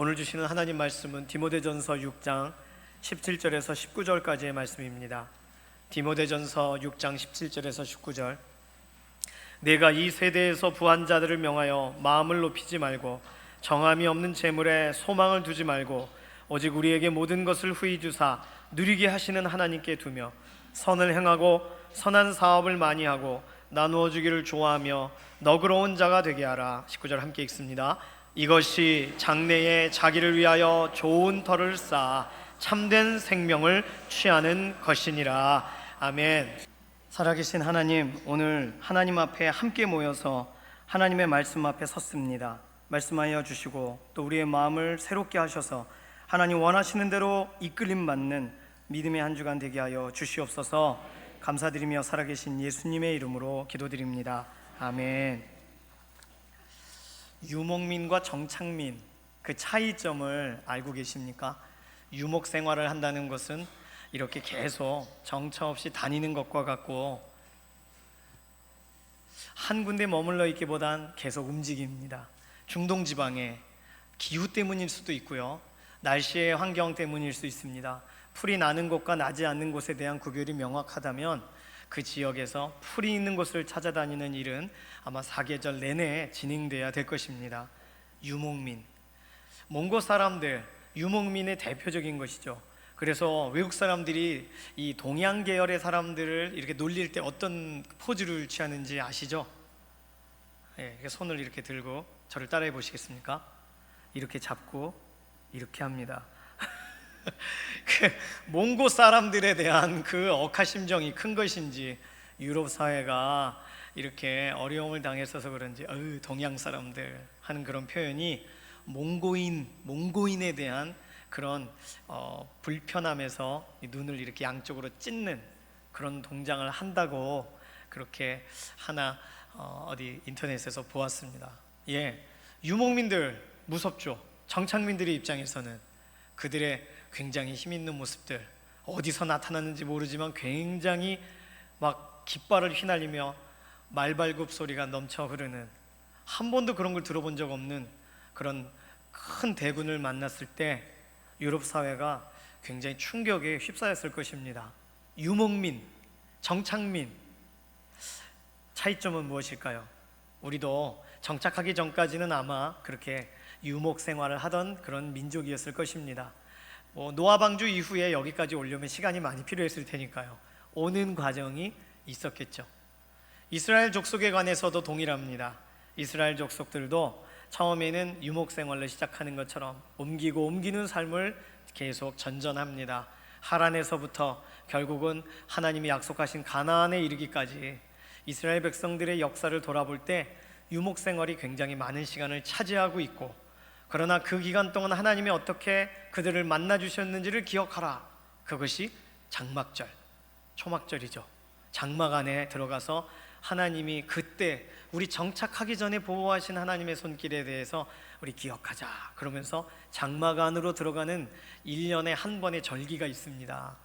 오늘 주시는 하나님 말씀은 디모데전서 6장 17절에서 19절까지의 말씀입니다. 디모데전서 6장 17절에서 19절. 내가 이 세대에서 부한 자들을 명하여 마음을 높이지 말고 정함이 없는 재물에 소망을 두지 말고 오직 우리에게 모든 것을 후히 주사 누리게 하시는 하나님께 두며 선을 행하고 선한 사업을 많이 하고 나누어 주기를 좋아하며 너그러운 자가 되게 하라. 19절 함께 읽습니다. 이것이 장래에 자기를 위하여 좋은 터를 쌓아 참된 생명을 취하는 것이니라. 아멘. 살아계신 하나님, 오늘 하나님 앞에 함께 모여서 하나님의 말씀 앞에 섰습니다. 말씀하여 주시고 또 우리의 마음을 새롭게 하셔서 하나님 원하시는 대로 이끌림 받는 믿음의 한 주간 되게 하여 주시옵소서. 감사드리며 살아계신 예수님의 이름으로 기도드립니다. 아멘. 유목민과 정착민, 그 차이점을 알고 계십니까? 유목 생활을 한다는 것은 이렇게 계속 정처 없이 다니는 것과 같고 한 군데 머물러 있기보단 계속 움직입니다. 중동 지방의 기후 때문일 수도 있고요, 날씨의 환경 때문일 수 있습니다. 풀이 나는 곳과 나지 않는 곳에 대한 구별이 명확하다면 그 지역에서 풀이 있는 곳을 찾아다니는 일은 아마 사계절 내내 진행돼야 될 것입니다. 유목민, 몽고 사람들, 유목민의 대표적인 것이죠. 그래서 외국 사람들이 이 동양 계열의 사람들을 이렇게 놀릴 때 어떤 포즈를 취하는지 아시죠? 이렇게 손을 이렇게 들고 저를 따라해 보시겠습니까? 이렇게 잡고 이렇게 합니다. 그 몽고 사람들에 대한 그 억하심정이 큰 것인지 유럽 사회가 이렇게 어려움을 당했어서 그런지 동양 사람들 하는 그런 표현이 몽고인에 대한 그런 불편함에서 눈을 이렇게 양쪽으로 찢는 그런 동작을 한다고 그렇게 하나 어디 인터넷에서 보았습니다. 유목민들 무섭죠. 정착민들의 입장에서는 그들의 굉장히 힘 있는 모습들, 어디서 나타났는지 모르지만 굉장히 막 깃발을 휘날리며 말발굽 소리가 넘쳐 흐르는, 한 번도 그런 걸 들어본 적 없는 그런 큰 대군을 만났을 때 유럽 사회가 굉장히 충격에 휩싸였을 것입니다. 유목민, 정착민, 차이점은 무엇일까요? 우리도 정착하기 전까지는 아마 그렇게 유목 생활을 하던 그런 민족이었을 것입니다. 노아 방주 이후에 여기까지 오려면 시간이 많이 필요했을 테니까요. 오는 과정이 있었겠죠. 이스라엘 족속에 관해서도 동일합니다. 이스라엘 족속들도 처음에는 유목 생활을 시작하는 것처럼 옮기는 삶을 계속 전전합니다. 하란에서부터 결국은 하나님이 약속하신 가나안에 이르기까지 이스라엘 백성들의 역사를 돌아볼 때 유목 생활이 굉장히 많은 시간을 차지하고 있고, 그러나 그 기간 동안 하나님이 어떻게 그들을 만나 주셨는지를 기억하라. 그것이 장막절, 초막절이죠. 장막 안에 들어가서 하나님이 그때 우리 정착하기 전에 보호하신 하나님의 손길에 대해서 우리 기억하자 그러면서 장막 안으로 들어가는 1년에 한 번의 절기가 있습니다.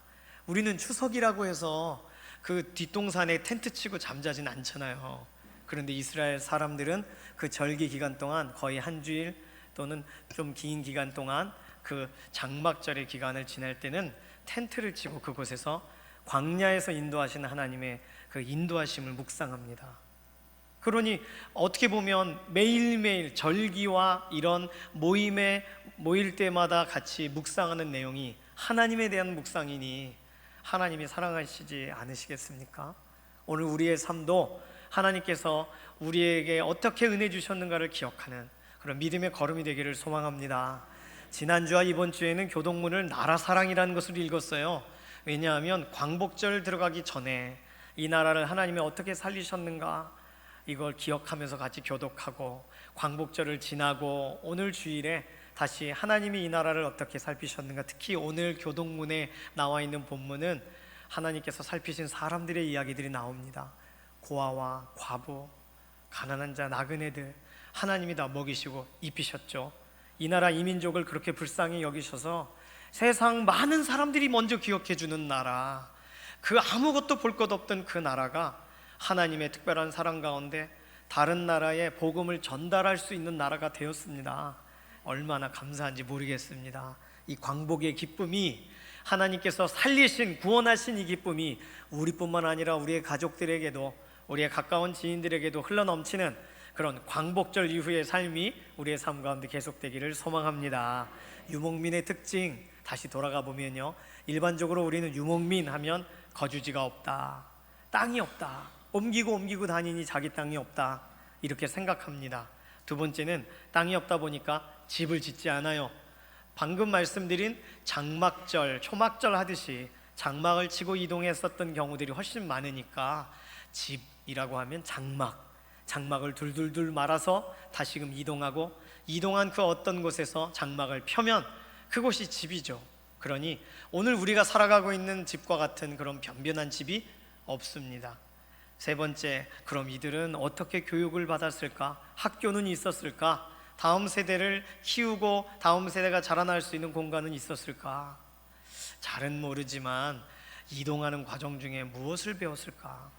우리는 추석이라고 해서 그 뒷동산에 텐트 치고 잠자진 않잖아요. 그런데 이스라엘 사람들은 그 절기 기간 동안 거의 한 주일 또는 좀 긴 기간 동안 그 장막절의 기간을 지낼 때는 텐트를 치고 그곳에서 광야에서 인도하시는 하나님의 그 인도하심을 묵상합니다. 그러니 어떻게 보면 매일매일 절기와 이런 모일 때마다 같이 묵상하는 내용이 하나님에 대한 묵상이니 하나님이 사랑하시지 않으시겠습니까? 오늘 우리의 삶도 하나님께서 우리에게 어떻게 은혜 주셨는가를 기억하는 그런 믿음의 걸음이 되기를 소망합니다. 지난주와 이번 주에는 교동문을 나라사랑이라는 것을 읽었어요. 왜냐하면 광복절 들어가기 전에 이 나라를 하나님이 어떻게 살리셨는가 이걸 기억하면서 같이 교독하고, 광복절을 지나고 오늘 주일에 다시 하나님이 이 나라를 어떻게 살피셨는가, 특히 오늘 교동문에 나와 있는 본문은 하나님께서 살피신 사람들의 이야기들이 나옵니다. 고아와 과부, 가난한 자, 나그네들 하나님이 다 먹이시고 입히셨죠. 이 나라 이민족을 그렇게 불쌍히 여기셔서 세상 많은 사람들이 먼저 기억해 주는 나라, 그 아무것도 볼 것 없던 그 나라가 하나님의 특별한 사랑 가운데 다른 나라에 복음을 전달할 수 있는 나라가 되었습니다. 얼마나 감사한지 모르겠습니다. 이 광복의 기쁨이, 하나님께서 살리신, 구원하신 이 기쁨이 우리뿐만 아니라 우리의 가족들에게도, 우리의 가까운 지인들에게도 흘러넘치는 그런 광복절 이후의 삶이 우리의 삶 가운데 계속되기를 소망합니다. 유목민의 특징 다시 돌아가 보면요, 일반적으로 우리는 유목민 하면 거주지가 없다, 땅이 없다, 옮기고 다니니 자기 땅이 없다, 이렇게 생각합니다. 두 번째는 땅이 없다 보니까 집을 짓지 않아요. 방금 말씀드린 장막절, 초막절 하듯이 장막을 치고 이동했었던 경우들이 훨씬 많으니까 집이라고 하면 장막을 둘둘둘 말아서 다시금 이동하고, 이동한 그 어떤 곳에서 장막을 펴면 그곳이 집이죠. 그러니 오늘 우리가 살아가고 있는 집과 같은 그런 변변한 집이 없습니다. 세 번째, 그럼 이들은 어떻게 교육을 받았을까? 학교는 있었을까? 다음 세대를 키우고 다음 세대가 자라날 수 있는 공간은 있었을까? 잘은 모르지만 이동하는 과정 중에 무엇을 배웠을까?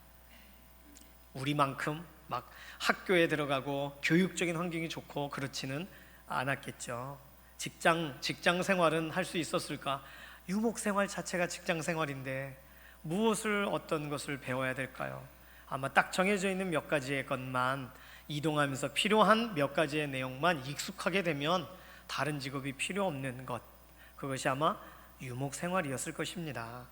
우리만큼 막 학교에 들어가고 교육적인 환경이 좋고 그렇지는 않았겠죠. 직장 생활은 할 수 있었을까? 유목 생활 자체가 직장 생활인데 무엇을, 어떤 것을 배워야 될까요? 아마 딱 정해져 있는 몇 가지의 것만, 이동하면서 필요한 몇 가지의 내용만 익숙하게 되면 다른 직업이 필요 없는 것, 그것이 아마 유목 생활이었을 것입니다.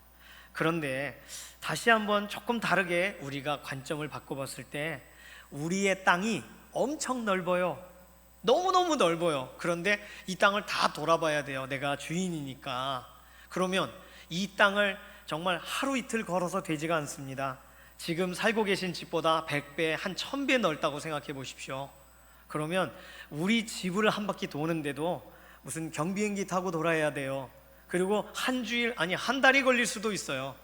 그런데 다시 한번 조금 다르게 우리가 관점을 바꿔봤을 때 우리의 땅이 엄청 넓어요. 너무너무 넓어요. 그런데 이 땅을 다 돌아봐야 돼요. 내가 주인이니까. 그러면 이 땅을 정말 하루 이틀 걸어서 되지가 않습니다. 지금 살고 계신 집보다 100배, 한 1000배 넓다고 생각해 보십시오. 그러면 우리 집을 한 바퀴 도는데도 무슨 경비행기 타고 돌아야 돼요. 그리고 한 주일, 아니 한 달이 걸릴 수도 있어요.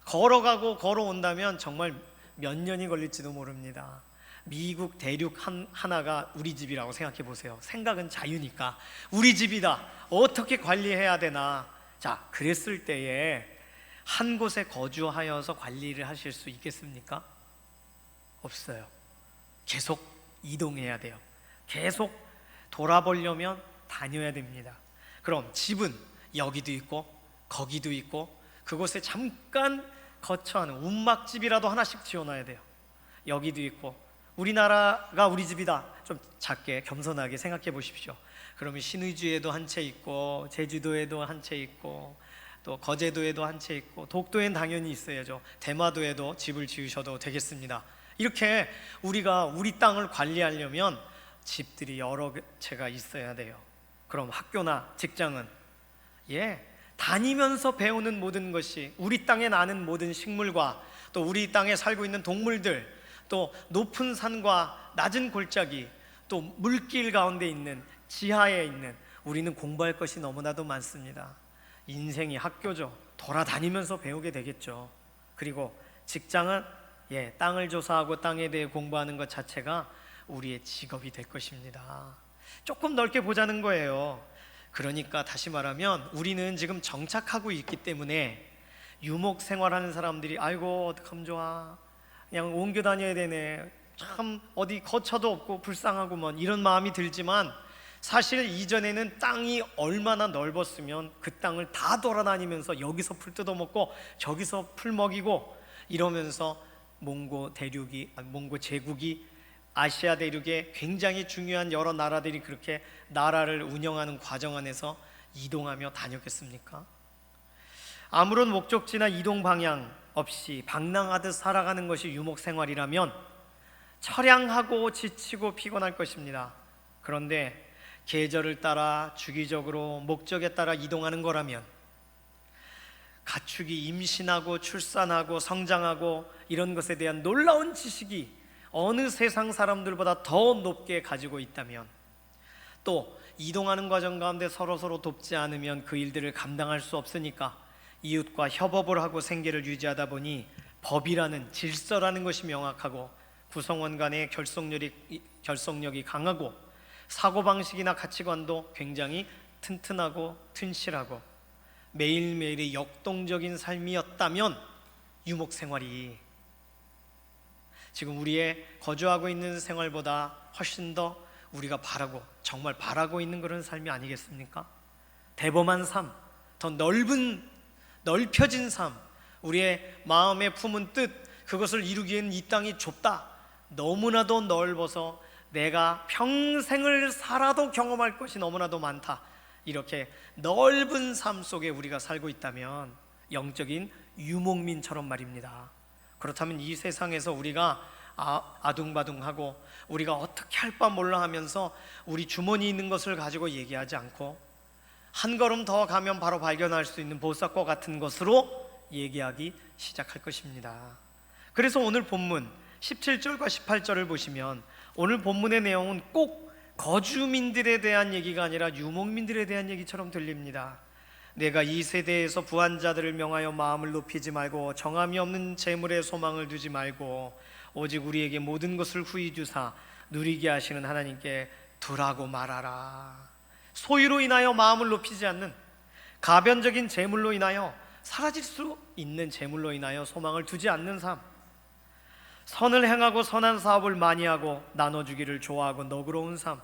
걸어가고 걸어온다면 정말 몇 년이 걸릴지도 모릅니다. 미국 대륙 하나가 우리 집이라고 생각해 보세요. 생각은 자유니까 우리 집이다, 어떻게 관리해야 되나. 자, 그랬을 때에 한 곳에 거주하여서 관리를 하실 수 있겠습니까? 없어요. 계속 이동해야 돼요. 계속 돌아보려면 다녀야 됩니다. 그럼 집은 여기도 있고 거기도 있고, 그곳에 잠깐 거처하는 움막집이라도 하나씩 지어놔야 돼요. 여기도 있고, 우리나라가 우리 집이다, 좀 작게 겸손하게 생각해 보십시오. 그러면 신의주에도 한 채 있고, 제주도에도 한 채 있고, 또 거제도에도 한 채 있고, 독도엔 당연히 있어야죠. 대마도에도 집을 지으셔도 되겠습니다. 이렇게 우리가 우리 땅을 관리하려면 집들이 여러 채가 있어야 돼요. 그럼 학교나 직장은 다니면서 배우는 모든 것이, 우리 땅에 나는 모든 식물과 또 우리 땅에 살고 있는 동물들, 또 높은 산과 낮은 골짜기, 또 물길 가운데 있는, 지하에 있는, 우리는 공부할 것이 너무나도 많습니다. 인생이 학교죠. 돌아다니면서 배우게 되겠죠. 그리고 직장은 땅을 조사하고 땅에 대해 공부하는 것 자체가 우리의 직업이 될 것입니다. 조금 넓게 보자는 거예요. 그러니까 다시 말하면 우리는 지금 정착하고 있기 때문에 유목 생활하는 사람들이 아이고 어떡하면 좋아, 그냥 옮겨 다녀야 되네, 참 어디 거처도 없고 불쌍하구먼, 이런 마음이 들지만 사실 이전에는 땅이 얼마나 넓었으면 그 땅을 다 돌아다니면서 여기서 풀 뜯어먹고 저기서 풀 먹이고 이러면서 몽고 제국이 아시아 대륙에 굉장히 중요한 여러 나라들이 그렇게 나라를 운영하는 과정 안에서 이동하며 다녔겠습니까? 아무런 목적지나 이동 방향 없이 방랑하듯 살아가는 것이 유목 생활이라면 처량하고 지치고 피곤할 것입니다. 그런데 계절을 따라 주기적으로 목적에 따라 이동하는 거라면, 가축이 임신하고 출산하고 성장하고 이런 것에 대한 놀라운 지식이 어느 세상 사람들보다 더 높게 가지고 있다면, 또 이동하는 과정 가운데 서로 돕지 않으면 그 일들을 감당할 수 없으니까 이웃과 협업을 하고 생계를 유지하다 보니 법이라는, 질서라는 것이 명확하고 구성원 간의 결속력이 강하고 사고방식이나 가치관도 굉장히 튼튼하고 튼실하고 매일매일의 역동적인 삶이었다면 유목생활이 지금 우리의 거주하고 있는 생활보다 훨씬 더 우리가 바라고 정말 바라고 있는 그런 삶이 아니겠습니까? 대범한 삶, 더 넓혀진 삶, 우리의 마음에 품은 뜻, 그것을 이루기에는 이 땅이 좁다, 너무나도 넓어서 내가 평생을 살아도 경험할 것이 너무나도 많다, 이렇게 넓은 삶 속에 우리가 살고 있다면 영적인 유목민처럼 말입니다. 그렇다면 이 세상에서 우리가 아둥바둥하고 우리가 어떻게 할 바 몰라 하면서 우리 주머니에 있는 것을 가지고 얘기하지 않고 한 걸음 더 가면 바로 발견할 수 있는 보석과 같은 것으로 얘기하기 시작할 것입니다. 그래서 오늘 본문 17절과 18절을 보시면 오늘 본문의 내용은 꼭 거주민들에 대한 얘기가 아니라 유목민들에 대한 얘기처럼 들립니다. 내가 이 세대에서 부한 자들을 명하여 마음을 높이지 말고 정함이 없는 재물에 소망을 두지 말고 오직 우리에게 모든 것을 후히 주사 누리게 하시는 하나님께 두라고 말하라. 소유로 인하여 마음을 높이지 않는, 가변적인 재물로 인하여 사라질 수 있는 재물로 인하여 소망을 두지 않는 삶, 선을 행하고 선한 사업을 많이 하고 나눠주기를 좋아하고 너그러운 삶.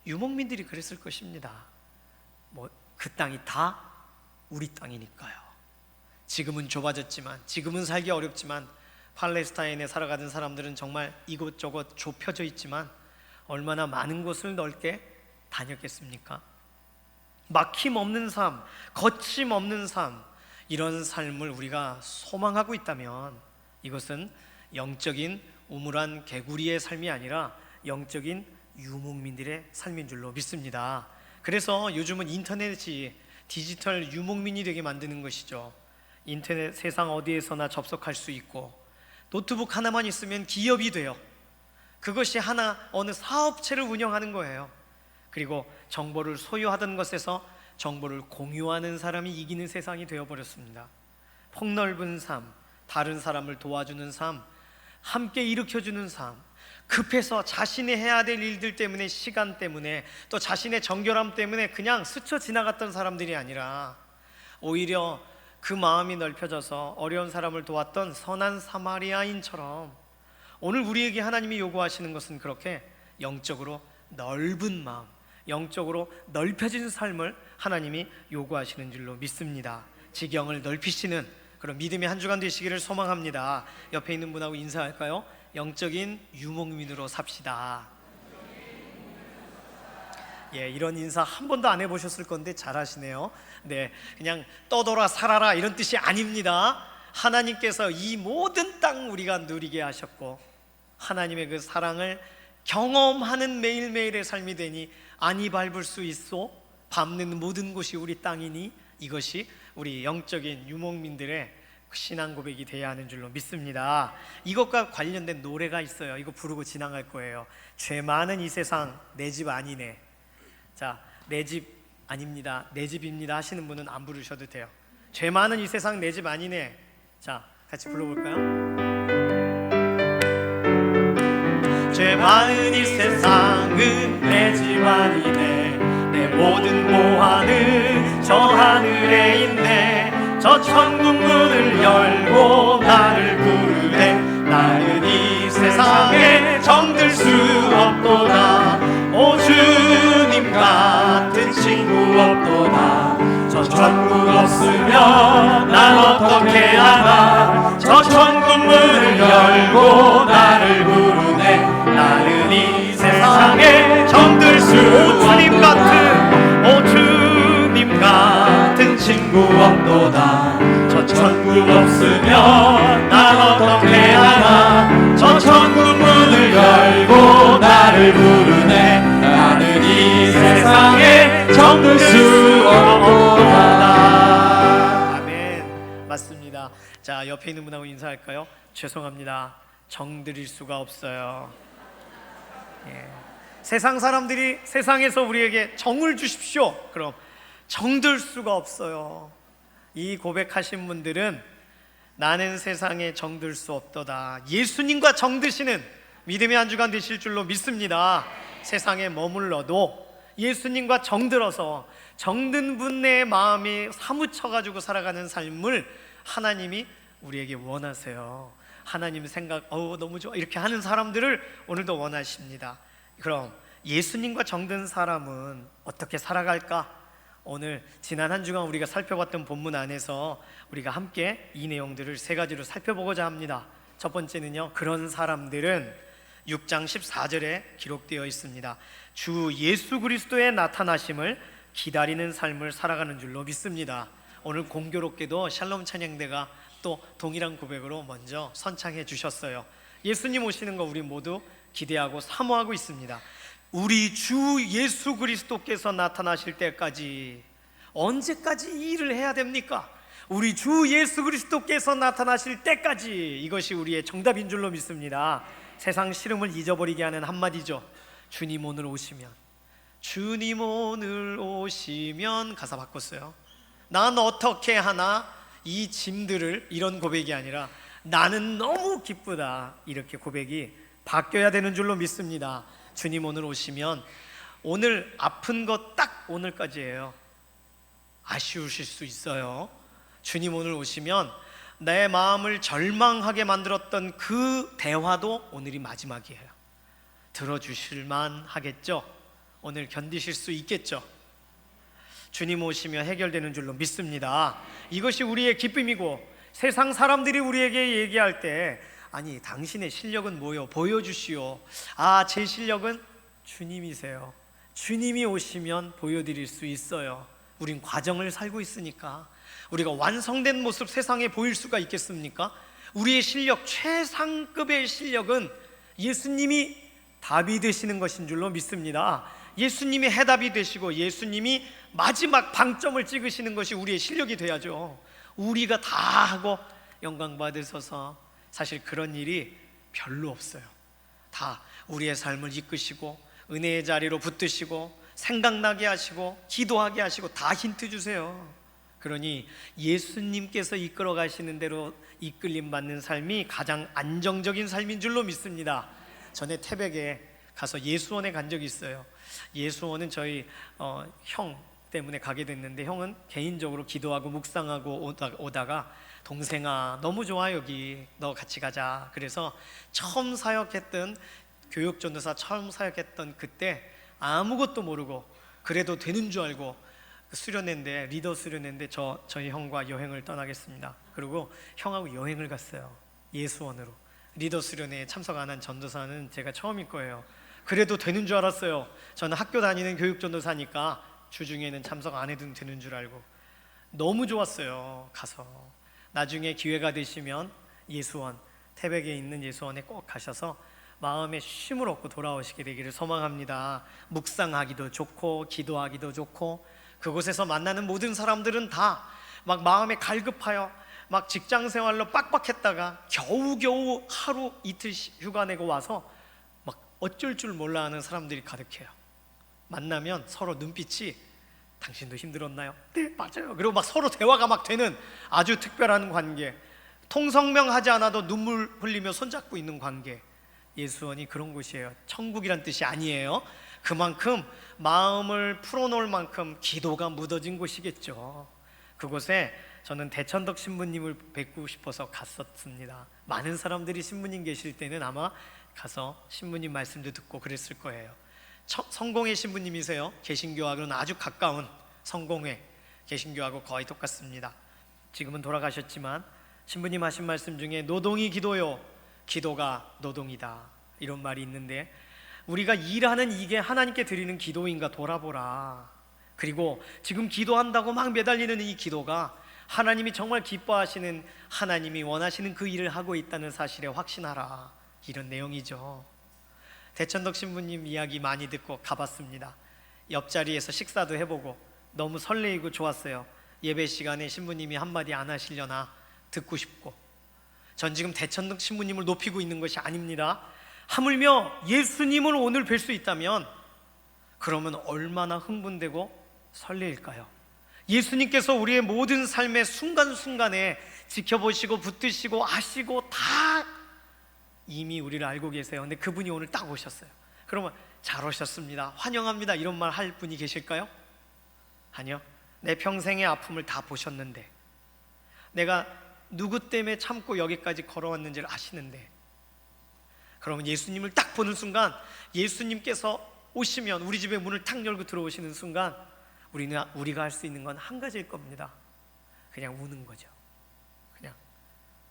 유목민들이 그랬을 것입니다. 그 땅이 다 우리 땅이니까요. 지금은 좁아졌지만, 지금은 살기 어렵지만, 팔레스타인에 살아가던 사람들은 정말 이곳저곳 좁혀져 있지만 얼마나 많은 곳을 넓게 다녔겠습니까? 막힘없는 삶, 거침없는 삶, 이런 삶을 우리가 소망하고 있다면 이것은 영적인 우물한 개구리의 삶이 아니라 영적인 유목민들의 삶인 줄로 믿습니다. 그래서 요즘은 인터넷이 디지털 유목민이 되게 만드는 것이죠. 인터넷 세상 어디에서나 접속할 수 있고 노트북 하나만 있으면 기업이 돼요. 그것이 어느 사업체를 운영하는 거예요. 그리고 정보를 소유하던 것에서 정보를 공유하는 사람이 이기는 세상이 되어버렸습니다. 폭넓은 삶, 다른 사람을 도와주는 삶, 함께 일으켜주는 삶, 급해서 자신이 해야 될 일들 때문에, 시간 때문에, 또 자신의 정결함 때문에 그냥 스쳐 지나갔던 사람들이 아니라 오히려 그 마음이 넓혀져서 어려운 사람을 도왔던 선한 사마리아인처럼 오늘 우리에게 하나님이 요구하시는 것은 그렇게 영적으로 넓은 마음, 영적으로 넓혀진 삶을 하나님이 요구하시는 줄로 믿습니다. 지경을 넓히시는 그런 믿음의 한 주간 되시기를 소망합니다. 옆에 있는 분하고 인사할까요? 영적인 유목민으로 삽시다. 예, 이런 인사 한 번도 안 해보셨을 건데 잘하시네요. 네, 그냥 떠돌아 살아라 이런 뜻이 아닙니다. 하나님께서 이 모든 땅 우리가 누리게 하셨고 하나님의 그 사랑을 경험하는 매일매일의 삶이 되니 안이 밟을 수 있어 밟는 모든 곳이 우리 땅이니 이것이 우리 영적인 유목민들의 신앙 고백이 돼야 하는 줄로 믿습니다. 이것과 관련된 노래가 있어요. 이거 부르고 지나갈 거예요. 죄 많은 이 세상 내 집 아니네. 자, 내 집 아닙니다, 내 집입니다 하시는 분은 안 부르셔도 돼요. 죄 많은 이 세상 내 집 아니네. 자, 같이 불러볼까요? 죄 많은 이 세상은 내 집 아니네. 내 모든 보화는 저 하늘에 있네. 저 천국 문을 열고 나를 부르네. 나는 이 세상에 정들 수 없도다. 오 주님 같은 친구 없도다. 저 천국 없으면 난 어떻게 하나. 저 천국 문을 열고 나를 부르네. 나는 이 세상에 정들 수 없도다. 오 주님 같은 친구 없도다. 저 천국 없으면 난 어떻게 하나. 저 천국 문을 열고 나를 부르네. 나는 이 세상에 정들 수 없도다. 아멘. 맞습니다. 자, 옆에 있는 분하고 인사할까요? 죄송합니다, 정들일 수가 없어요. 예. 세상 사람들이 세상에서 우리에게 정을 주십시오. 그럼 정들 수가 없어요. 이 고백하신 분들은 나는 세상에 정들 수 없도다. 예수님과 정드시는 믿음의 한 주간 되실 줄로 믿습니다. 세상에 머물러도 예수님과 정들어서 정든 분의 마음이 사무쳐가지고 살아가는 삶을 하나님이 우리에게 원하세요. 하나님 생각 너무 좋아 이렇게 하는 사람들을 오늘도 원하십니다. 그럼 예수님과 정든 사람은 어떻게 살아갈까? 오늘 지난 한 주간 우리가 살펴봤던 본문 안에서 우리가 함께 이 내용들을 세 가지로 살펴보고자 합니다. 첫 번째는요, 그런 사람들은 6장 14절에 기록되어 있습니다. 주 예수 그리스도의 나타나심을 기다리는 삶을 살아가는 줄로 믿습니다. 오늘 공교롭게도 샬롬 찬양대가 또 동일한 고백으로 먼저 선창해 주셨어요. 예수님 오시는 거 우리 모두 기대하고 사모하고 있습니다. 우리 주 예수 그리스도께서 나타나실 때까지 언제까지 이 일을 해야 됩니까? 우리 주 예수 그리스도께서 나타나실 때까지, 이것이 우리의 정답인 줄로 믿습니다. 세상 시름을 잊어버리게 하는 한마디죠. 주님 오늘 오시면, 주님 오늘 오시면. 가사 바꿨어요. 난 어떻게 하나 이 짐들을, 이런 고백이 아니라 나는 너무 기쁘다, 이렇게 고백이 바뀌어야 되는 줄로 믿습니다. 주님 오늘 오시면, 오늘 아픈 것 딱 오늘까지예요. 아쉬우실 수 있어요. 주님 오늘 오시면 내 마음을 절망하게 만들었던 그 대화도 오늘이 마지막이에요. 들어주실만 하겠죠? 오늘 견디실 수 있겠죠? 주님 오시면 해결되는 줄로 믿습니다. 이것이 우리의 기쁨이고, 세상 사람들이 우리에게 얘기할 때, 아니 당신의 실력은 뭐요? 보여주시오. 아, 제 실력은 주님이세요. 주님이 오시면 보여드릴 수 있어요. 우린 과정을 살고 있으니까. 우리가 완성된 모습 세상에 보일 수가 있겠습니까? 우리의 실력, 최상급의 실력은 예수님이 답이 되시는 것인 줄로 믿습니다. 예수님이 해답이 되시고 예수님이 마지막 방점을 찍으시는 것이 우리의 실력이 돼야죠. 우리가 다 하고 영광 받으셔서 사실 그런 일이 별로 없어요. 다 우리의 삶을 이끄시고 은혜의 자리로 붙드시고 생각나게 하시고 기도하게 하시고 다 힌트 주세요. 그러니 예수님께서 이끌어 가시는 대로 이끌림 받는 삶이 가장 안정적인 삶인 줄로 믿습니다. 전에 태백에 가서 예수원에 간 적이 있어요. 예수원은 저희 형 때문에 가게 됐는데, 형은 개인적으로 기도하고 묵상하고 오다가 동생아 너무 좋아 여기, 너 같이 가자. 그래서 처음 사역했던, 교육전도사 처음 사역했던 그때 아무것도 모르고 그래도 되는 줄 알고 수련회인데, 리더 수련회인데 저희 형과 여행을 떠나겠습니다. 그리고 형하고 여행을 갔어요. 예수원으로. 리더 수련회에 참석 안 한 전도사는 제가 처음일 거예요. 그래도 되는 줄 알았어요. 저는 학교 다니는 교육전도사니까 주중에는 참석 안 해도 되는 줄 알고 너무 좋았어요. 가서 나중에 기회가 되시면 예수원, 태백에 있는 예수원에 꼭 가셔서 마음에 쉼을 얻고 돌아오시게 되기를 소망합니다. 묵상하기도 좋고 기도하기도 좋고, 그곳에서 만나는 모든 사람들은 다 막 마음에 갈급하여 막 직장생활로 빡빡했다가 겨우겨우 하루 이틀 휴가 내고 와서 막 어쩔 줄 몰라 하는 사람들이 가득해요. 만나면 서로 눈빛이 당신도 힘들었나요? 네, 맞아요. 그리고 막 서로 대화가 막 되는 아주 특별한 관계, 통성명하지 않아도 눈물 흘리며 손잡고 있는 관계. 예수원이 그런 곳이에요. 천국이란 뜻이 아니에요. 그만큼 마음을 풀어놓을 만큼 기도가 묻어진 곳이겠죠. 그곳에 저는 대천덕 신부님을 뵙고 싶어서 갔었습니다. 많은 사람들이 신부님 계실 때는 아마 가서 신부님 말씀도 듣고 그랬을 거예요. 성공회 신부님이세요. 개신교하고는 아주 가까운 성공회, 개신교하고 거의 똑같습니다. 지금은 돌아가셨지만 신부님 하신 말씀 중에 노동이 기도요, 기도가 노동이다, 이런 말이 있는데, 우리가 일하는 이게 하나님께 드리는 기도인가 돌아보라. 그리고 지금 기도한다고 막 매달리는 이 기도가 하나님이 정말 기뻐하시는, 하나님이 원하시는 그 일을 하고 있다는 사실에 확신하라, 이런 내용이죠. 대천덕 신부님 이야기 많이 듣고 가봤습니다. 옆자리에서 식사도 해보고 너무 설레이고 좋았어요. 예배 시간에 신부님이 한마디 안 하시려나 듣고 싶고. 전 지금 대천덕 신부님을 높이고 있는 것이 아닙니다. 하물며 예수님을 오늘 뵐 수 있다면 그러면 얼마나 흥분되고 설레일까요? 예수님께서 우리의 모든 삶의 순간순간에 지켜보시고 붙드시고 아시고 다 이미 우리를 알고 계세요. 근데 그분이 오늘 딱 오셨어요. 그러면 잘 오셨습니다, 환영합니다, 이런 말 할 분이 계실까요? 아니요. 내 평생의 아픔을 다 보셨는데, 내가 누구 때문에 참고 여기까지 걸어왔는지를 아시는데, 그러면 예수님을 딱 보는 순간, 예수님께서 오시면 우리 집에 문을 탁 열고 들어오시는 순간 우리가 할 수 있는 건 한 가지일 겁니다. 그냥 우는 거죠. 그냥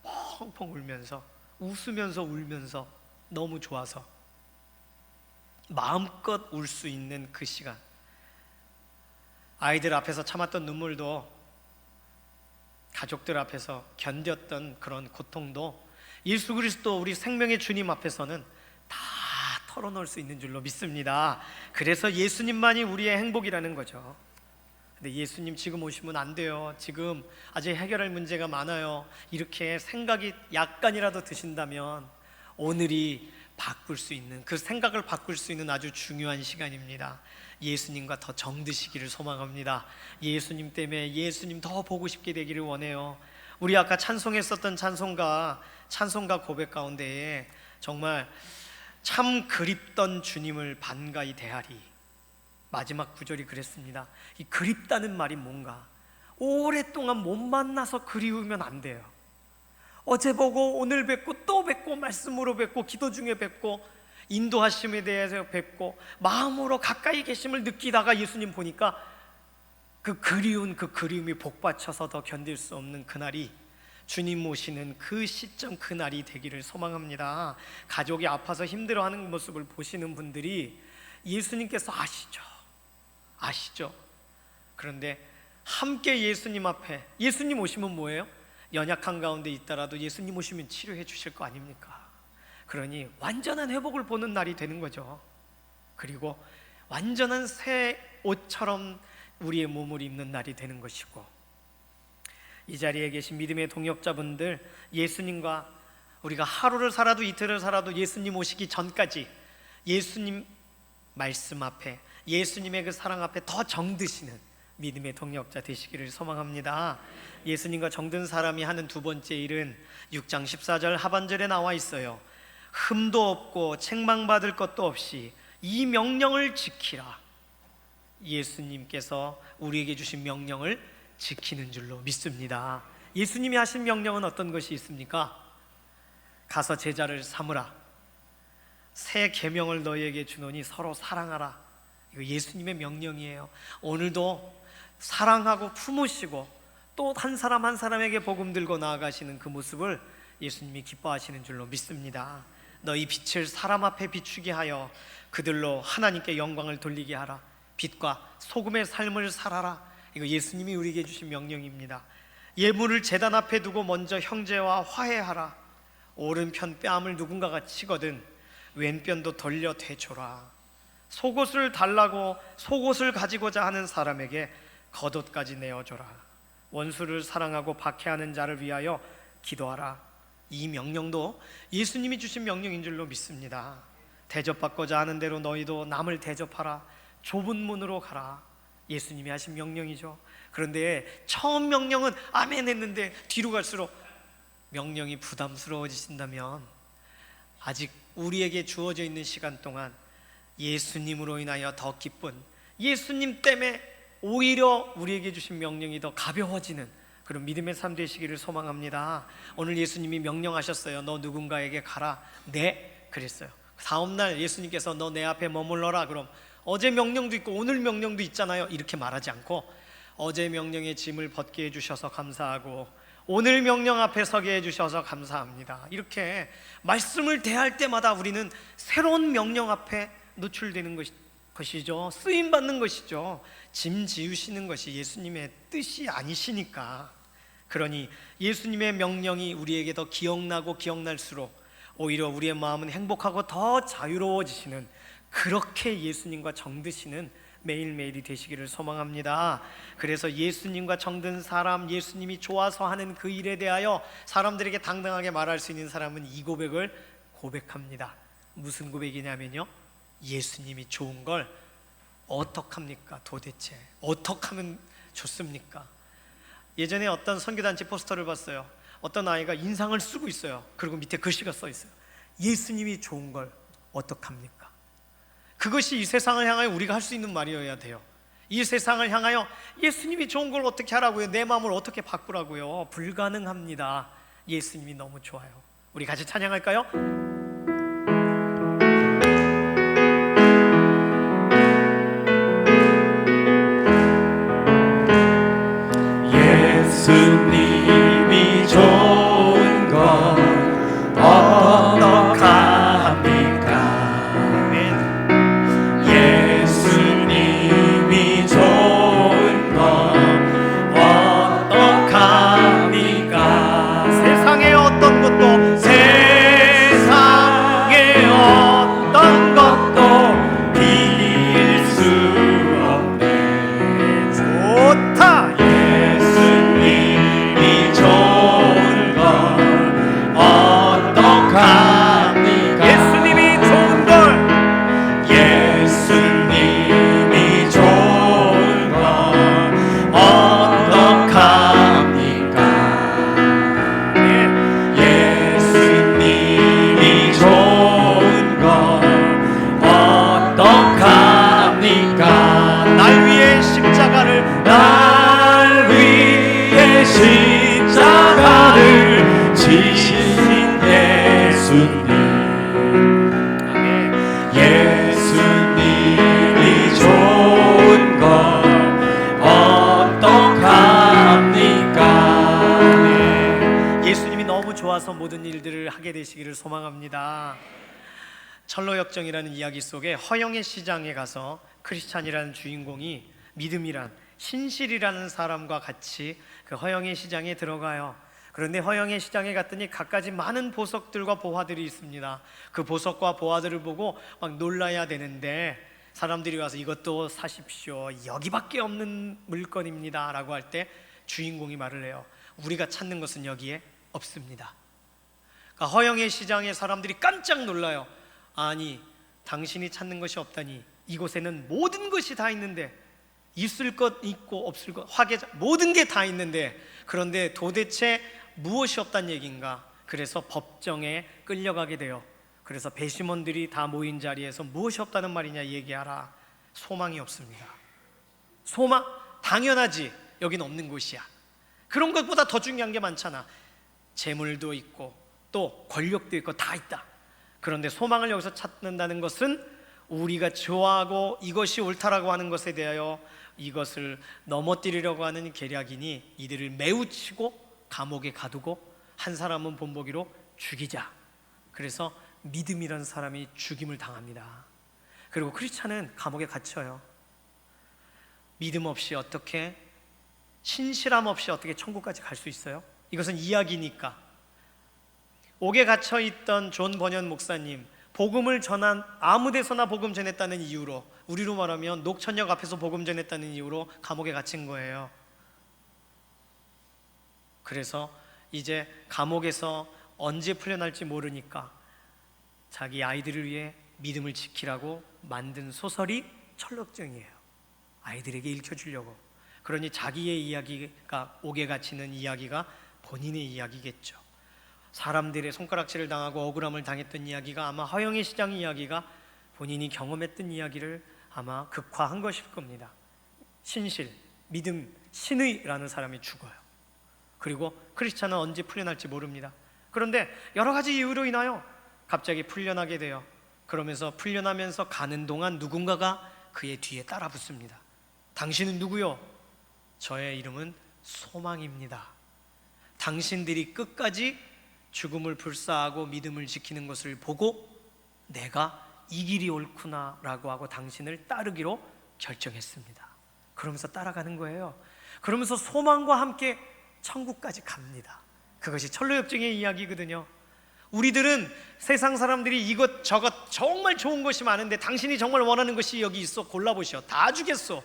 펑펑 울면서, 웃으면서 울면서, 너무 좋아서 마음껏 울 수 있는 그 시간. 아이들 앞에서 참았던 눈물도, 가족들 앞에서 견뎠던 그런 고통도 예수 그리스도 우리 생명의 주님 앞에서는 다 털어놓을 수 있는 줄로 믿습니다. 그래서 예수님만이 우리의 행복이라는 거죠. 근데 예수님 지금 오시면 안 돼요, 지금 아직 해결할 문제가 많아요, 이렇게 생각이 약간이라도 드신다면 오늘이 바꿀 수 있는, 그 생각을 바꿀 수 있는 아주 중요한 시간입니다. 예수님과 더 정드시기를 소망합니다. 예수님 때문에 예수님 더 보고 싶게 되기를 원해요. 우리 아까 찬송했었던 찬송가 고백 가운데에 정말 참 그립던 주님을 반가이 대하리, 마지막 구절이 그랬습니다. 이 그립다는 말이 뭔가, 오랫동안 못 만나서 그리우면 안 돼요. 어제 보고 오늘 뵙고 또 뵙고, 말씀으로 뵙고, 기도 중에 뵙고, 인도하심에 대해서 뵙고, 마음으로 가까이 계심을 느끼다가 예수님 보니까 그 그리움이 복받쳐서 더 견딜 수 없는 그날이, 주님 모시는 그 시점, 그날이 되기를 소망합니다. 가족이 아파서 힘들어하는 모습을 보시는 분들이 예수님께서 아시죠? 그런데 함께 예수님 앞에, 예수님 오시면 뭐예요? 연약한 가운데 있더라도 예수님 오시면 치료해 주실 거 아닙니까? 그러니 완전한 회복을 보는 날이 되는 거죠. 그리고 완전한 새 옷처럼 우리의 몸을 입는 날이 되는 것이고, 이 자리에 계신 믿음의 동역자분들, 예수님과 우리가 하루를 살아도 이틀을 살아도 예수님 오시기 전까지 예수님 말씀 앞에, 예수님의 그 사랑 앞에 더 정드시는 믿음의 동역자 되시기를 소망합니다. 예수님과 정든 사람이 하는 두 번째 일은 6장 14절 하반절에 나와 있어요. 흠도 없고 책망받을 것도 없이 이 명령을 지키라. 예수님께서 우리에게 주신 명령을 지키는 줄로 믿습니다. 예수님이 하신 명령은 어떤 것이 있습니까? 가서 제자를 삼으라. 새 계명을 너희에게 주노니 서로 사랑하라. 이거 예수님의 명령이에요. 오늘도 사랑하고 품으시고 또 한 사람 한 사람에게 복음 들고 나아가시는 그 모습을 예수님이 기뻐하시는 줄로 믿습니다. 너희 빛을 사람 앞에 비추게 하여 그들로 하나님께 영광을 돌리게 하라. 빛과 소금의 삶을 살아라. 이거 예수님이 우리에게 주신 명령입니다. 예물을 제단 앞에 두고 먼저 형제와 화해하라. 오른편 뺨을 누군가가 치거든 왼편도 돌려 대줘라. 속옷을 달라고 속옷을 가지고자 하는 사람에게 겉옷까지 내어줘라. 원수를 사랑하고 박해하는 자를 위하여 기도하라. 이 명령도 예수님이 주신 명령인 줄로 믿습니다. 대접받고자 하는 대로 너희도 남을 대접하라. 좁은 문으로 가라. 예수님이 하신 명령이죠. 그런데 처음 명령은 아멘 했는데 뒤로 갈수록 명령이 부담스러워지신다면 아직 우리에게 주어져 있는 시간 동안 예수님으로 인하여 더 기쁜, 예수님 때문에 오히려 우리에게 주신 명령이 더 가벼워지는 그런 믿음의 삶 되시기를 소망합니다. 오늘 예수님이 명령하셨어요. 너 누군가에게 가라. 네, 그랬어요. 다음날 예수님께서 너 내 앞에 머물러라. 그럼 어제 명령도 있고 오늘 명령도 있잖아요, 이렇게 말하지 않고 어제 명령의 짐을 벗게 해주셔서 감사하고 오늘 명령 앞에 서게 해주셔서 감사합니다. 이렇게 말씀을 대할 때마다 우리는 새로운 명령 앞에 노출되는 것이죠. 쓰임받는 것이죠. 짐 지우시는 것이 예수님의 뜻이 아니시니까. 그러니 예수님의 명령이 우리에게 더 기억나고 기억날수록 오히려 우리의 마음은 행복하고 더 자유로워지시는, 그렇게 예수님과 정드시는 매일매일이 되시기를 소망합니다. 그래서 예수님과 정든 사람, 예수님이 좋아서 하는 그 일에 대하여 사람들에게 당당하게 말할 수 있는 사람은 이 고백을 고백합니다. 무슨 고백이냐면요, 예수님이 좋은 걸 어떡합니까? 도대체 어떻게 하면 좋습니까? 예전에 어떤 선교단체 포스터를 봤어요. 어떤 아이가 인상을 쓰고 있어요. 그리고 밑에 글씨가 써 있어요. 예수님이 좋은 걸 어떡합니까? 그것이 이 세상을 향하여 우리가 할 수 있는 말이어야 돼요. 이 세상을 향하여 예수님이 좋은 걸 어떻게 하라고요? 내 마음을 어떻게 바꾸라고요? 불가능합니다. 예수님이 너무 좋아요. 우리 같이 찬양할까요? 예수님이 좋은 건 어떡합니까? 예수님이 좋은 건 어떡합니까? 세상의 어떤 것도 세상의 어떤 것도 비길 수 없네. 좋다. 예수님이 좋은 건 어떡합니까? 예수님이 좋은 걸, 예수님이 좋은 건 어떡합니까? 예수님이 좋은 건 어떡합니까? 날 위해 십자가를 날 위해 십자가를 지신 예수님. 아멘. 예수님이 좋은 건 어떡합니까? 예수님이 너무 좋아서 모든 일들을 하게 되시기를 소망합니다. 철로역정이라는 이야기 속에 허영의 시장에 가서 크리스찬이라는 주인공이 믿음이란 신실이라는 사람과 같이 그 허영의 시장에 들어가요. 그런데 허영의 시장에 갔더니 갖가지 많은 보석들과 보화들이 있습니다. 그 보석과 보화들을 보고 막 놀라야 되는데 사람들이 와서 이것도 사십시오, 여기밖에 없는 물건입니다 라고 할 때 주인공이 말을 해요. 우리가 찾는 것은 여기에 없습니다. 그러니까 허영의 시장에 사람들이 깜짝 놀라요. 아니, 당신이 찾는 것이 없다니, 이곳에는 모든 것이 다 있는데, 있을 것 있고 없을 것, 화계자, 모든 게 다 있는데, 그런데 도대체 무엇이 없단 얘기인가? 그래서 법정에 끌려가게 돼요. 그래서 배심원들이 다 모인 자리에서 무엇이 없다는 말이냐 얘기하라. 소망이 없습니다. 소망? 당연하지. 여긴 없는 곳이야. 그런 것보다 더 중요한 게 많잖아. 재물도 있고 또 권력도 있고 다 있다. 그런데 소망을 여기서 찾는다는 것은 우리가 좋아하고 이것이 옳다라고 하는 것에 대하여 이것을 넘어뜨리려고 하는 계략이니 이들을 매우 치고 감옥에 가두고 한 사람은 본보기로 죽이자. 그래서 믿음이라는 사람이 죽임을 당합니다. 그리고 크리스찬은 감옥에 갇혀요. 믿음 없이 어떻게, 신실함 없이 어떻게 천국까지 갈 수 있어요? 이것은 이야기니까. 옥에 갇혀있던 존 버년 목사님, 복음을 전한, 아무 데서나 복음 전했다는 이유로, 우리로 말하면 녹천역 앞에서 복음 전했다는 이유로 감옥에 갇힌 거예요. 그래서 이제 감옥에서 언제 풀려날지 모르니까 자기 아이들을 위해 믿음을 지키라고 만든 소설이 철록정이에요. 아이들에게 읽혀주려고. 그러니 자기의 이야기가, 옥에 갇히는 이야기가 본인의 이야기겠죠. 사람들의 손가락질을 당하고 억울함을 당했던 이야기가 아마 허영의 시장 이야기가 본인이 경험했던 이야기를 아마 극화한 것일 겁니다. 신실, 믿음, 신의라는 사람이 죽어요. 그리고 크리스찬은 언제 풀려날지 모릅니다. 그런데 여러 가지 이유로 인하여 갑자기 풀려나게 돼요. 그러면서 풀려나면서 가는 동안 누군가가 그의 뒤에 따라 붙습니다. 당신은 누구요? 저의 이름은 소망입니다. 당신들이 끝까지 죽음을 불사하고 믿음을 지키는 것을 보고 내가 이 길이 옳구나 라고 하고 당신을 따르기로 결정했습니다. 그러면서 따라가는 거예요. 그러면서 소망과 함께 천국까지 갑니다. 그것이 철로역정의 이야기거든요. 우리들은 세상 사람들이 이것저것 정말 좋은 것이 많은데 당신이 정말 원하는 것이 여기 있어, 골라보시오. 다 주겠소.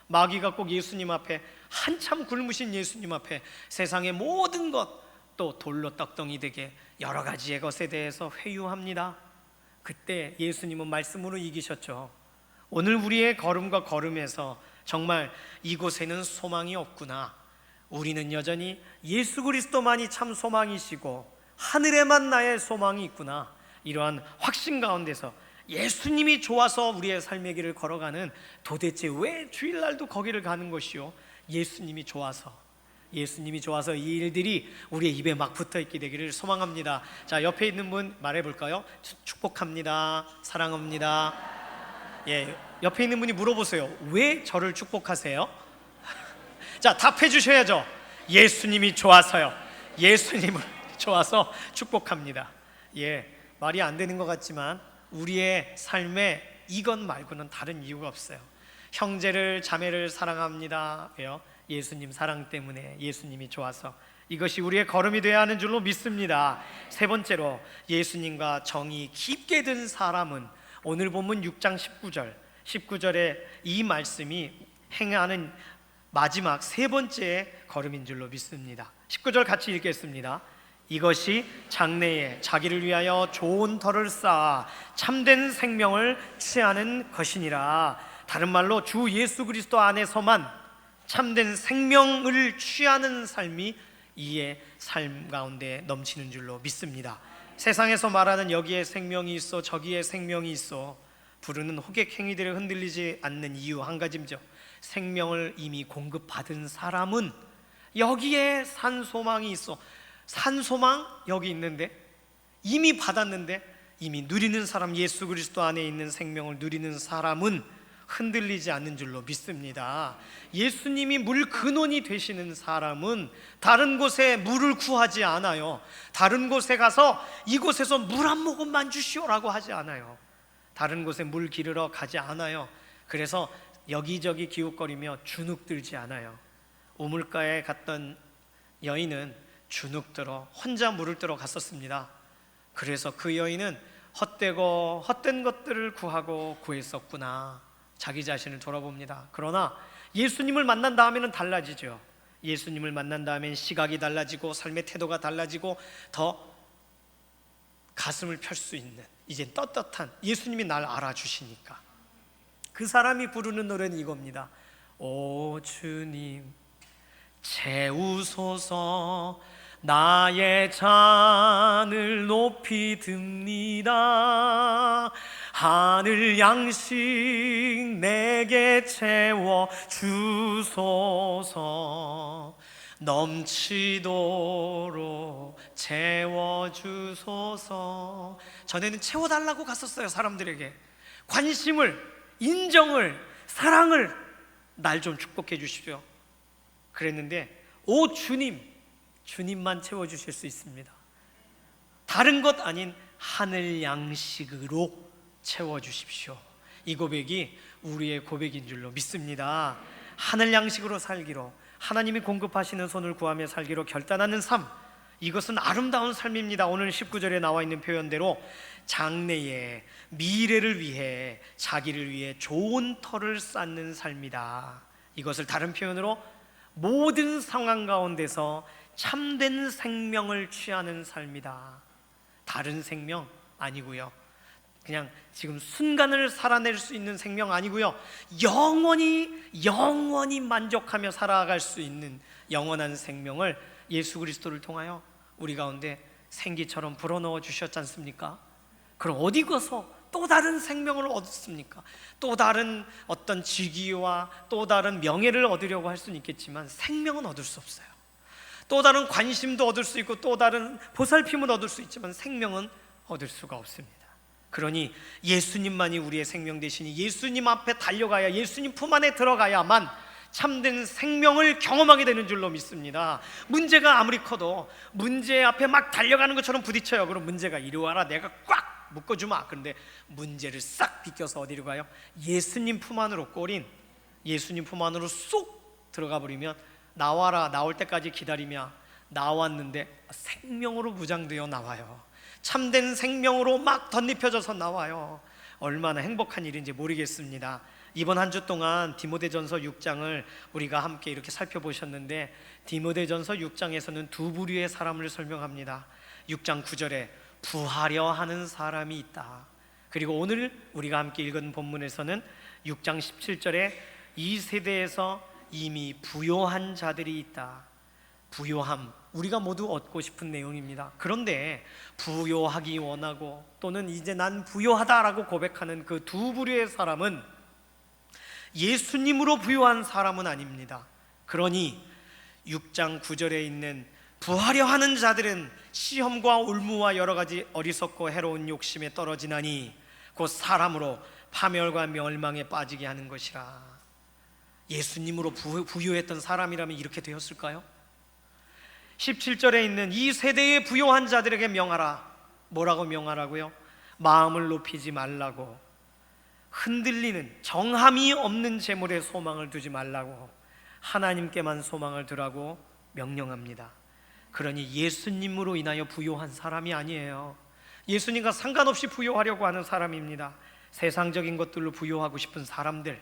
마귀가 꼭 예수님 앞에, 한참 굶으신 예수님 앞에 세상의 모든 것, 또 돌로 떡덩이 되게 여러 가지의 것에 대해서 회유합니다. 그때 예수님은 말씀으로 이기셨죠. 오늘 우리의 걸음과 걸음에서 정말 이곳에는 소망이 없구나, 우리는 여전히 예수 그리스도만이 참 소망이시고 하늘에만 나의 소망이 있구나, 이러한 확신 가운데서 예수님이 좋아서 우리의 삶의 길을 걸어가는, 도대체 왜 주일날도 거기를 가는 것이요? 예수님이 좋아서, 예수님이 좋아서 이 일들이 우리의 입에 막 붙어있게 되기를 소망합니다. 자, 옆에 있는 분 말해볼까요? 축복합니다, 사랑합니다. 예, 옆에 있는 분이 물어보세요. 왜 저를 축복하세요? 자, 답해 주셔야죠. 예수님이 좋아서요. 예수님을 좋아서 축복합니다. 말이 안 되는 것 같지만 우리의 삶에 이것 말고는 다른 이유가 없어요. 형제를 자매를 사랑합니다. 왜요? 예수님 사랑 때문에, 예수님이 좋아서. 이것이 우리의 걸음이 되어야 하는 줄로 믿습니다. 세 번째로, 예수님과 정이 깊게 든 사람은, 오늘 본문 6장 19절에 이 말씀이 행하는 마지막 세 번째 걸음인 줄로 믿습니다. 19절 같이 읽겠습니다. 이것이 장래에 자기를 위하여 좋은 터를 쌓아 참된 생명을 취하는 것이니라. 다른 말로 주 예수 그리스도 안에서만 참된 생명을 취하는 삶이 이의 삶 가운데 넘치는 줄로 믿습니다. 세상에서 말하는 여기에 생명이 있어 저기에 생명이 있어 부르는 호객 행위들에 흔들리지 않는 이유 한 가지죠. 생명을 이미 공급받은 사람은 여기에 산소망이 있어. 산소망 여기 있는데, 이미 받았는데, 이미 누리는 사람, 예수 그리스도 안에 있는 생명을 누리는 사람은 흔들리지 않는 줄로 믿습니다. 예수님이 물 근원이 되시는 사람은 다른 곳에 물을 구하지 않아요. 다른 곳에 가서 이곳에서 물 한 모금만 주시오라고 하지 않아요. 다른 곳에 물 기르러 가지 않아요. 그래서 여기저기 기웃거리며 주눅들지 않아요. 우물가에 갔던 여인은 주눅들어 혼자 물을 뜨러 갔었습니다. 그래서 그 여인은 헛되고 헛된 것들을 구하고 구했었구나, 자기 자신을 돌아봅니다. 그러나 예수님을 만난 다음에는 달라지죠. 예수님을 만난 다음엔 시각이 달라지고 삶의 태도가 달라지고 더 가슴을 펼 수 있는, 이제 떳떳한, 예수님이 날 알아주시니까. 그 사람이 부르는 노래는 이겁니다. 오 주님 채우소서, 나의 잔을 높이 듭니다. 하늘 양식 내게 채워 주소서, 넘치도록 채워 주소서. 전에는 채워달라고 갔었어요. 사람들에게 관심을, 인정을, 사랑을, 날 좀 축복해 주십시오 그랬는데, 오 주님, 주님만 채워주실 수 있습니다. 다른 것 아닌 하늘 양식으로 채워주십시오. 이 고백이 우리의 고백인 줄로 믿습니다. 하늘 양식으로 살기로, 하나님이 공급하시는 손을 구하며 살기로 결단하는 삶, 이것은 아름다운 삶입니다. 오늘 19절에 나와 있는 표현대로 장래에, 미래를 위해, 자기를 위해 좋은 터를 쌓는 삶이다. 이것을 다른 표현으로 모든 상황 가운데서 참된 생명을 취하는 삶이다. 다른 생명 아니고요, 그냥 지금 순간을 살아낼 수 있는 생명 아니고요, 영원히 만족하며 살아갈 수 있는 영원한 생명을 예수 그리스도를 통하여 우리 가운데 생기처럼 불어넣어 주셨지 않습니까? 그럼 어디 가서 또 다른 생명을 얻습니까? 또 다른 어떤 직위와 또 다른 명예를 얻으려고 할 수는 있겠지만 생명은 얻을 수 없어요. 또 다른 관심도 얻을 수 있고 또 다른 보살핌은 얻을 수 있지만 생명은 얻을 수가 없습니다. 그러니 예수님만이 우리의 생명 되시니 예수님 앞에 달려가야, 예수님 품 안에 들어가야만 참된 생명을 경험하게 되는 줄로 믿습니다. 문제가 아무리 커도 문제 앞에 막 달려가는 것처럼 부딪혀요. 그럼 문제가 이리 와라, 내가 꽉 묶어주마. 그런데 문제를 싹 비껴서 어디로 가요? 예수님 품 안으로, 꼬린 예수님 품 안으로 쏙 들어가 버리면, 나와라, 나올 때까지 기다리며 나왔는데 생명으로 무장되어 나와요. 참된 생명으로 막 덧입혀져서 나와요. 얼마나 행복한 일인지 모르겠습니다. 이번 한 주 동안 디모데전서 6장을 우리가 함께 이렇게 살펴보셨는데, 디모데전서 6장에서는 두 부류의 사람을 설명합니다. 6장 9절에 부하려 하는 사람이 있다. 그리고 오늘 우리가 함께 읽은 본문에서는 6장 17절에 이 세대에서 이미 부요한 자들이 있다. 부요함, 우리가 모두 얻고 싶은 내용입니다. 그런데 부요하기 원하고 또는 이제 난 부요하다라고 고백하는 그 두 부류의 사람은 예수님으로 부요한 사람은 아닙니다. 그러니 6장 9절에 있는 부하려 하는 자들은 시험과 올무와 여러 가지 어리석고 해로운 욕심에 떨어지나니 곧 사람으로 파멸과 멸망에 빠지게 하는 것이라. 예수님으로 부유했던 사람이라면 이렇게 되었을까요? 17절에 있는 이 세대의 부요한 자들에게 명하라. 뭐라고 명하라고요? 마음을 높이지 말라고, 흔들리는 정함이 없는 재물에 소망을 두지 말라고, 하나님께만 소망을 두라고 명령합니다. 그러니 예수님으로 인하여 부요한 사람이 아니에요. 예수님과 상관없이 부요하려고 하는 사람입니다. 세상적인 것들로 부요하고 싶은 사람들.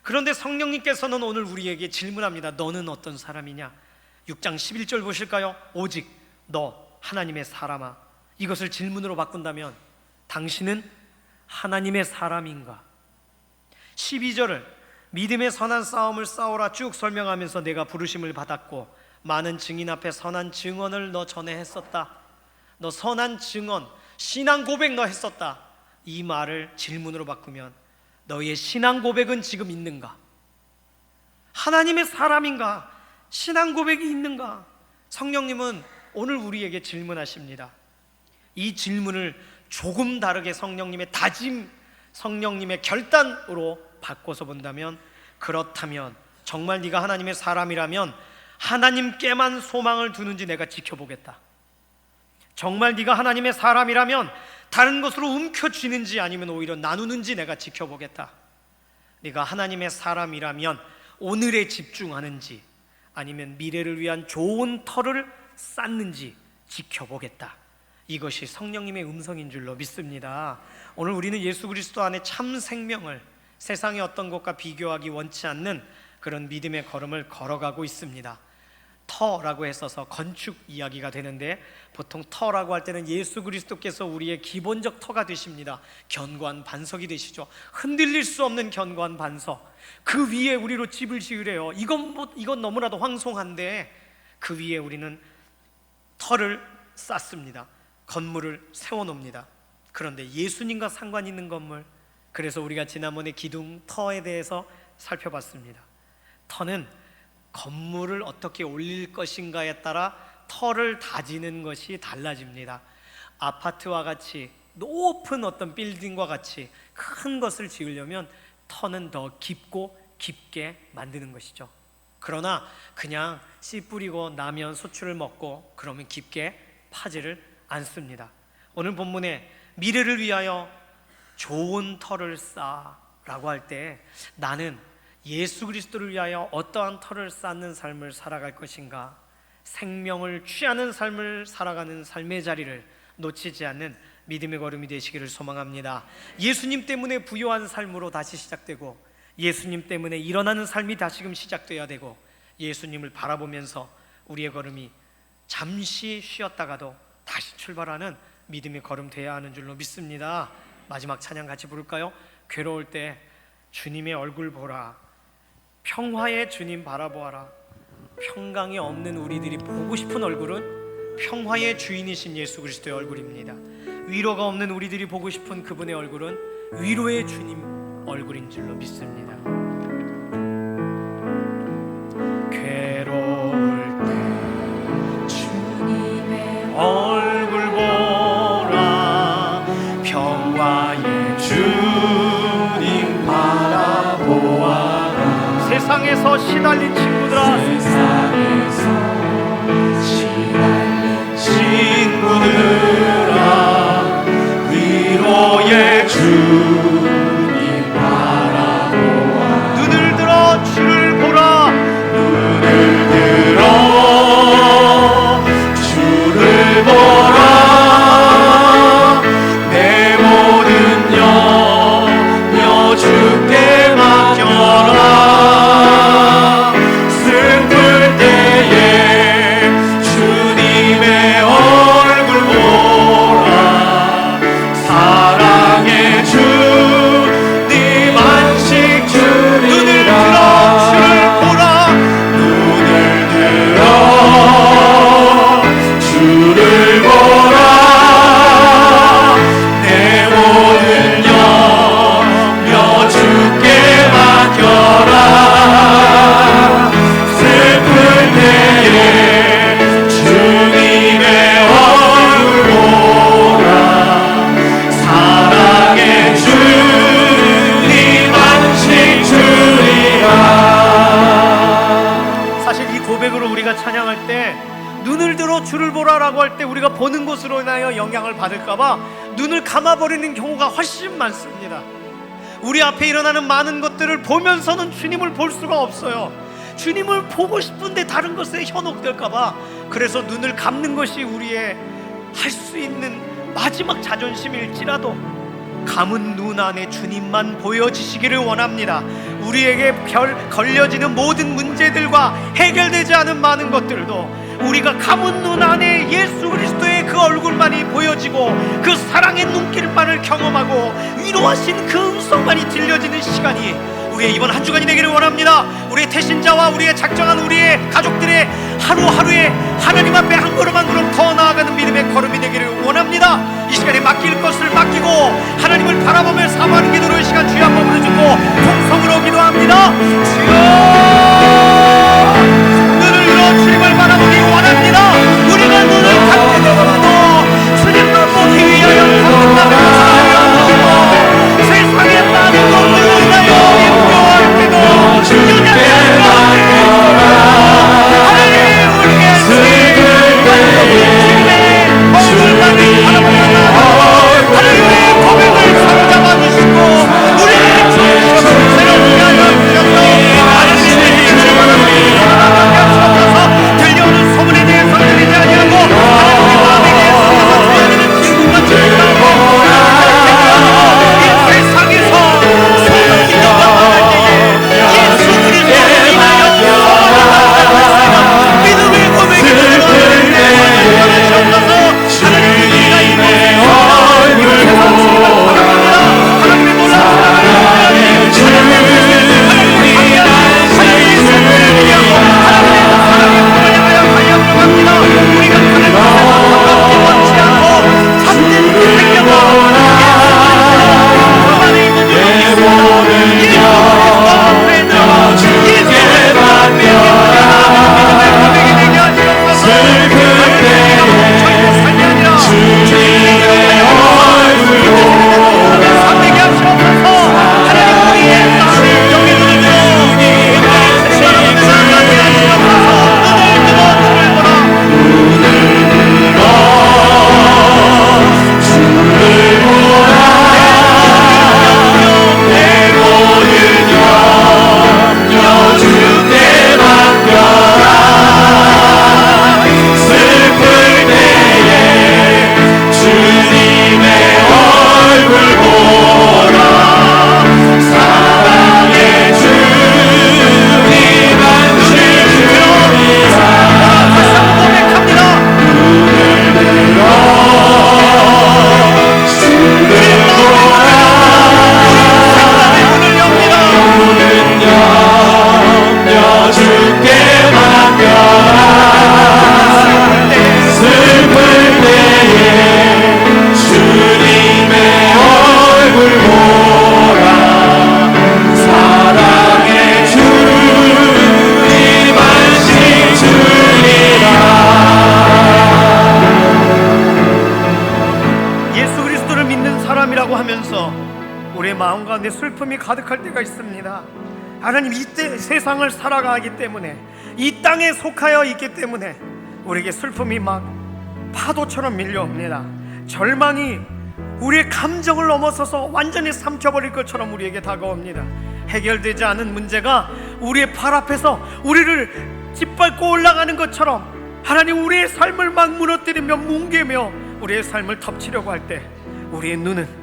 그런데 성령님께서는 오늘 우리에게 질문합니다. 너는 어떤 사람이냐? 6장 11절 보실까요? 오직 너 하나님의 사람아. 이것을 질문으로 바꾼다면 당신은 하나님의 사람인가? 12절을 믿음의 선한 싸움을 싸우라 쭉 설명하면서 내가 부르심을 받았고 많은 증인 앞에 선한 증언을 너 전에 했었다. 너 선한 증언, 신앙 고백 너 했었다. 이 말을 질문으로 바꾸면 너의 신앙 고백은 지금 있는가? 하나님의 사람인가? 신앙 고백이 있는가? 성령님은 오늘 우리에게 질문하십니다. 이 질문을 조금 다르게 성령님의 다짐, 성령님의 결단으로 바꿔서 본다면, 그렇다면 정말 네가 하나님의 사람이라면 하나님께만 소망을 두는지 내가 지켜보겠다. 정말 네가 하나님의 사람이라면 다른 것으로 움켜쥐는지 아니면 오히려 나누는지 내가 지켜보겠다. 네가 하나님의 사람이라면 오늘에 집중하는지 아니면 미래를 위한 좋은 터를 쌓는지 지켜보겠다. 이것이 성령님의 음성인 줄로 믿습니다. 오늘 우리는 예수 그리스도 안에 참 생명을 세상의 어떤 것과 비교하기 원치 않는 그런 믿음의 걸음을 걸어가고 있습니다. 터라고 했어서 건축 이야기가 되는데, 보통 터라고 할 때는 예수 그리스도께서 우리의 기본적 터가 되십니다. 견고한 반석이 되시죠. 흔들릴 수 없는 견고한 반석. 그 위에 우리로 집을 지으래요. 이건 너무나도 황송한데 그 위에 우리는 터를 쌓습니다. 건물을 세워놓습니다. 그런데 예수님과 상관 있는 건물, 그래서 우리가 지난번에 기둥 터에 대해서 살펴봤습니다. 터는 건물을 어떻게 올릴 것인가에 따라 터를 다지는 것이 달라집니다. 아파트와 같이 높은 어떤 빌딩과 같이 큰 것을 지으려면 터는 더 깊고 깊게 만드는 것이죠. 그러나 그냥 씨 뿌리고 나면 소출을 먹고 그러면 깊게 파지를 않습니다. 오늘 본문에 미래를 위하여 좋은 터를 쌓라고 할 때 나는 예수 그리스도를 위하여 어떠한 터를 쌓는 삶을 살아갈 것인가, 생명을 취하는 삶을 살아가는 삶의 자리를 놓치지 않는 믿음의 걸음이 되시기를 소망합니다. 예수님 때문에 부요한 삶으로 다시 시작되고, 예수님 때문에 일어나는 삶이 다시금 시작되어야 되고, 예수님을 바라보면서 우리의 걸음이 잠시 쉬었다가도 다시 출발하는 믿음의 걸음 되어야 하는 줄로 믿습니다. 마지막 찬양 같이 부를까요? 괴로울 때 주님의 얼굴 보라, 평화의 주님 바라보아라. 평강이 없는 우리들이 보고 싶은 얼굴은 평화의 주인이신 예수 그리스도의 얼굴입니다. 위로가 없는 우리들이 보고 싶은 그분의 얼굴은 위로의 주님 얼굴인 줄로 믿습니다. 괴로울 때 주님의 얼굴 보라, 평화의 주님 바라보아라. 세상에서 시달린 친구들아, 세상에서 시달린 친구들아, 위로의 주님 바라보아. 눈을 들어 주를 보라, 눈을 들어 주를 보라. 내 모든 염려 주께 맡겨라. 눈을 들어 주를 보라라고 할 때 우리가 보는 것으로 인하여 영향을 받을까봐 눈을 감아버리는 경우가 훨씬 많습니다. 우리 앞에 일어나는 많은 것들을 보면서는 주님을 볼 수가 없어요. 주님을 보고 싶은데 다른 것에 현혹될까봐, 그래서 눈을 감는 것이 우리의 할 수 있는 마지막 자존심일지라도 감은 눈 안에 주님만 보여지시기를 원합니다. 우리에게 걸려지는 모든 문제들과 해결되지 않은 많은 것들도 우리가 감은 눈 안에 예수 그리스도의 그 얼굴만이 보여지고 그 사랑의 눈길만을 경험하고 위로하신 그 음성만이 들려지는 시간이 우리의 이번 한 주간이 되기를 원합니다. 우리의 태신자와 우리의 작정한 우리의 가족들의 하루하루에 하나님 앞에 한 걸음 한 걸음 더 나아가는 믿음의 걸음이 되기를 원합니다. 이 시간에 맡길 것을 맡기고 하나님을 바라보며 사모하는 기도로 이 시간 주여 한번 부르짖고 통성으로 기도합니다. 주여, 눈을 들어 주님을 바라보기 원합니다. 우리가 눈을 감게 되더라도 주님만 보기 위하여 감는다면 사랑하고 세상에 많은 것들을 인하여 염려할 때도 주님께 맡겨라. 하나님, 우리의 주님의 얼굴만을 바라보는 하나님의 고백을 사로잡아 주시고 우리의 정신을 새롭게 하여 주셔서 하나님의 주님을 바라보면서 들려오는 소문에 대해서 들리지 아니하고 하나님의 마음에 대해서 들려지는 기쁨과 즐거움과 이 세상에서 소문이 넘어갈 때에 예수 그리스도를 인하여 소망을 믿음의 고백이 들려오는 주셔서 하나님의 얼굴 하나님의 놀라운 마음 가운데 슬픔이 가득할 때가 있습니다. 하나님, 이때 세상을 살아가기 때문에, 이 땅에 속하여 있기 때문에 우리에게 슬픔이 막 파도처럼 밀려옵니다. 절망이 우리의 감정을 넘어서서 완전히 삼켜버릴 것처럼 우리에게 다가옵니다. 해결되지 않은 문제가 우리의 발 앞에서 우리를 짓밟고 올라가는 것처럼 하나님, 우리의 삶을 막 무너뜨리며 뭉개며 우리의 삶을 덮치려고 할 때 우리의 눈은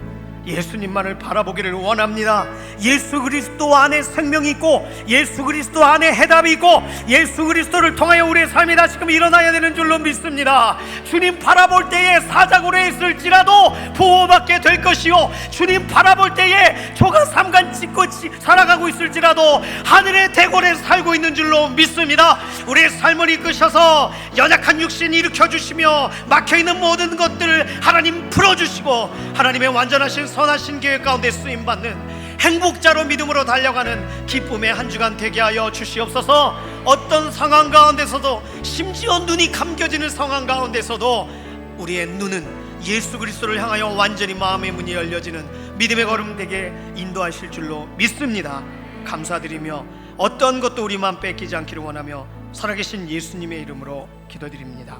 예수님만을 바라보기를 원합니다. 예수 그리스도 안에 생명이 있고 예수 그리스도 안에 해답이 있고 예수 그리스도를 통하여 우리의 삶이 다시금 일어나야 되는 줄로 믿습니다. 주님 바라볼 때에 사자굴에 있을지라도 보호받게 될 것이요, 주님 바라볼 때에 조가 삼간 찢고 살아가고 있을지라도 하늘의 대궐에 살고 있는 줄로 믿습니다. 우리의 삶을 이끄셔서 연약한 육신 일으켜주시며 막혀있는 모든 것들을 하나님 풀어주시고 하나님의 완전하신 선하신 계획 가운데 쓰임받는 행복자로 믿음으로 달려가는 기쁨의 한 주간 되게 하여 주시옵소서. 어떤 상황 가운데서도, 심지어 눈이 감겨지는 상황 가운데서도 우리의 눈은 예수 그리스도를 향하여 완전히 마음의 문이 열려지는 믿음의 걸음 되게 인도하실 줄로 믿습니다. 감사드리며 어떤 것도 우리 마음 뺏기지 않기를 원하며 살아계신 예수님의 이름으로 기도드립니다.